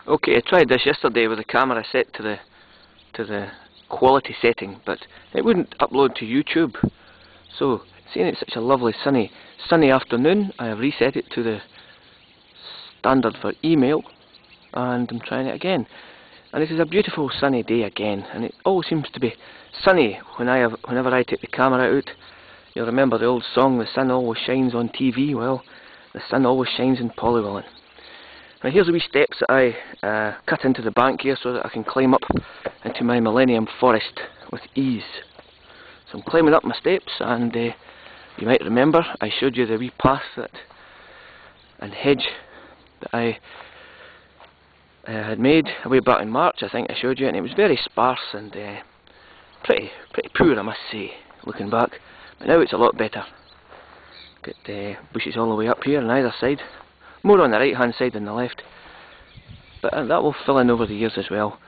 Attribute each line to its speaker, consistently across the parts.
Speaker 1: Okay, I tried this yesterday with the camera set to the quality setting, but it wouldn't upload to YouTube. So, seeing it's such a lovely sunny afternoon, I have reset it to the standard for email, and I'm trying it again. And it is a beautiful sunny day again, and it always seems to be sunny whenever I take the camera out. You'll remember the old song, "The sun always shines on TV." Well, the sun always shines in Polywilling. Now here's the wee steps that I cut into the bank here so that I can climb up into my Millennium Forest with ease. So I'm climbing up my steps, and you might remember I showed you the wee path and hedge that I had made way back in March. I think I showed you, and it was very sparse and pretty poor, I must say, looking back. But now it's a lot better. Got bushes all the way up here on either side. More on the right hand side than the left, but that will fill in over the years as well.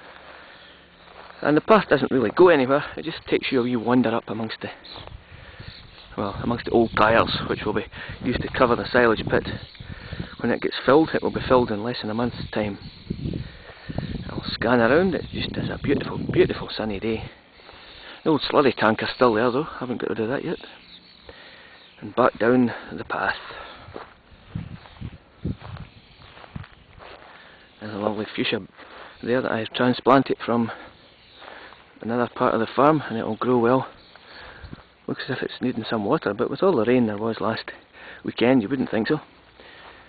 Speaker 1: And the path doesn't really go anywhere, it just takes you a wee wander up amongst the old tyres, which will be used to cover the silage pit. When it gets filled, it will be filled in less than a month's time. I'll scan around, it just is a beautiful, beautiful sunny day. The old slurry tanker's still there though, haven't got rid of that yet. And back down the path. There's a lovely fuchsia there that I have transplanted from another part of the farm, and it will grow well. Looks as if it's needing some water, but with all the rain there was last weekend, you wouldn't think so.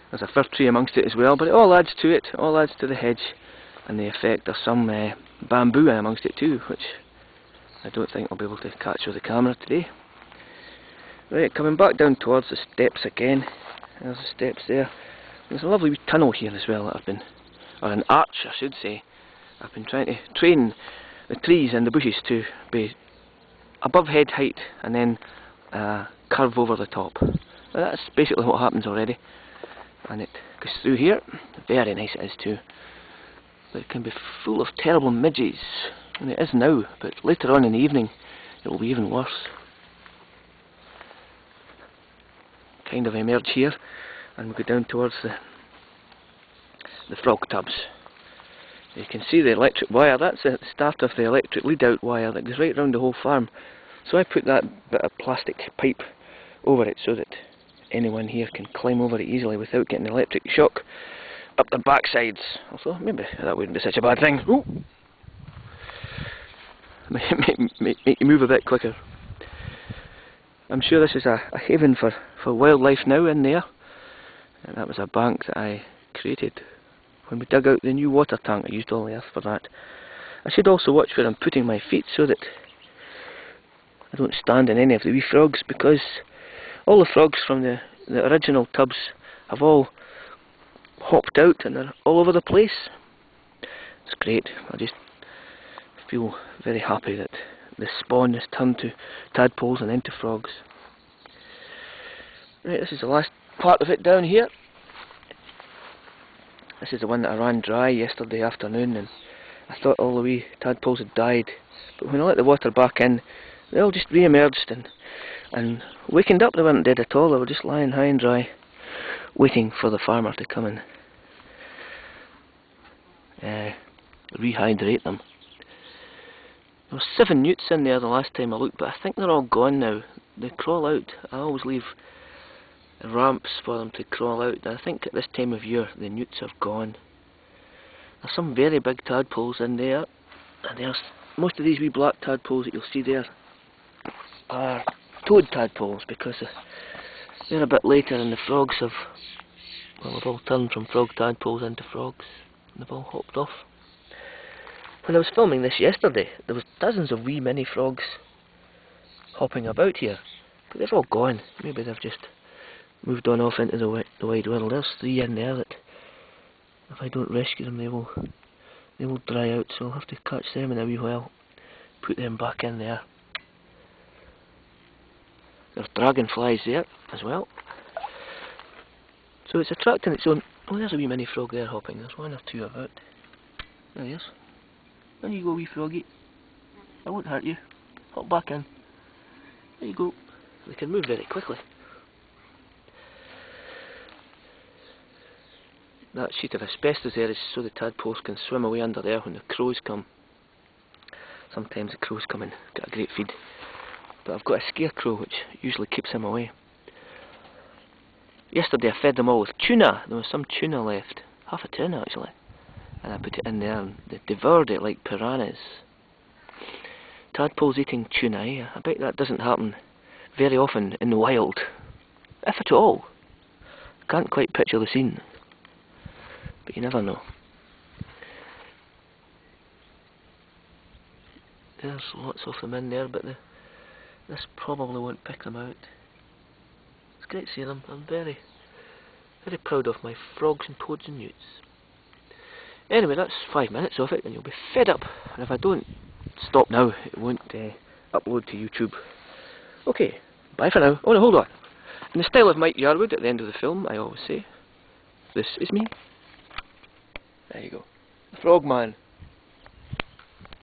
Speaker 1: There's a fir tree amongst it as well, but it all adds to it, all adds to the hedge and the effect of some bamboo amongst it too, which I don't think I'll be able to catch with the camera today. Right, coming back down towards the steps again. There's the steps there. There's a lovely wee tunnel here as well that I've been, or an arch I should say, I've been trying to train the trees and the bushes to be above head height and then curve over the top. Now that's basically what happens already, and it goes through here. Very nice it is too, but it can be full of terrible midges, and it is now, but later on in the evening it will be even worse. Kind of emerge here, and we go down towards the frog tubs. You can see the electric wire, that's the start of the electric lead out wire that goes right round the whole farm. So I put that bit of plastic pipe over it so that anyone here can climb over it easily without getting electric shock up their backsides. Also, maybe that wouldn't be such a bad thing. Ooh. Make you move a bit quicker. I'm sure this is a haven for wildlife now in there. And that was a bank that I created when we dug out the new water tank. I used all the earth for that. I should also watch where I'm putting my feet so that I don't stand in any of the wee frogs, because all the frogs from the original tubs have all hopped out and they're all over the place. It's great. I just feel very happy that the spawn has turned to tadpoles and into frogs. Right, this is the last part of it down here. This is the one that I ran dry yesterday afternoon, and I thought all the wee tadpoles had died, but when I let the water back in, they all just re-emerged and wakened up. They weren't dead at all, they were just lying high and dry, waiting for the farmer to come and rehydrate them. There were 7 newts in there the last time I looked, but I think they're all gone now. They crawl out. I always leave ramps for them to crawl out. I think at this time of year the newts have gone. There's some very big tadpoles in there, and there's most of these wee black tadpoles that you'll see there are toad tadpoles, because they're a bit later, and the frogs have, well, they've all turned from frog tadpoles into frogs, and they've all hopped off. When I was filming this yesterday, there was dozens of wee mini frogs hopping about here, but they've all gone. Maybe they've just moved on off into the wide world. There's 3 in there that, if I don't rescue them, they will dry out, so I'll have to catch them in a wee while, put them back in there. There's dragonflies there as well, so it's attracting its own. Oh, there's a wee mini frog there hopping. There's 1 or 2 about. There he is. There you go, wee froggy. I won't hurt you. Hop back in. There you go. They can move very quickly. that sheet of asbestos there is so the tadpoles can swim away under there when the crows come. Sometimes the crows come and get a great feed, but I've got a scarecrow which usually keeps them away. Yesterday I fed them all with tuna. There was some tuna left, half a tin actually, and I put it in there and they devoured it like piranhas. Tadpoles eating tuna, eh? I bet that doesn't happen very often in the wild, if at all. Can't quite picture the scene, but you never know. There's lots of them in there, but this probably won't pick them out. It's great seeing them. I'm very, very proud of my frogs and toads and newts. Anyway, that's 5 minutes of it, and you'll be fed up. And if I don't stop now, it won't upload to YouTube. Okay, bye for now. Oh no, hold on. In the style of Mike Yarwood at the end of the film, I always say, this is me. There you go. The Frogman.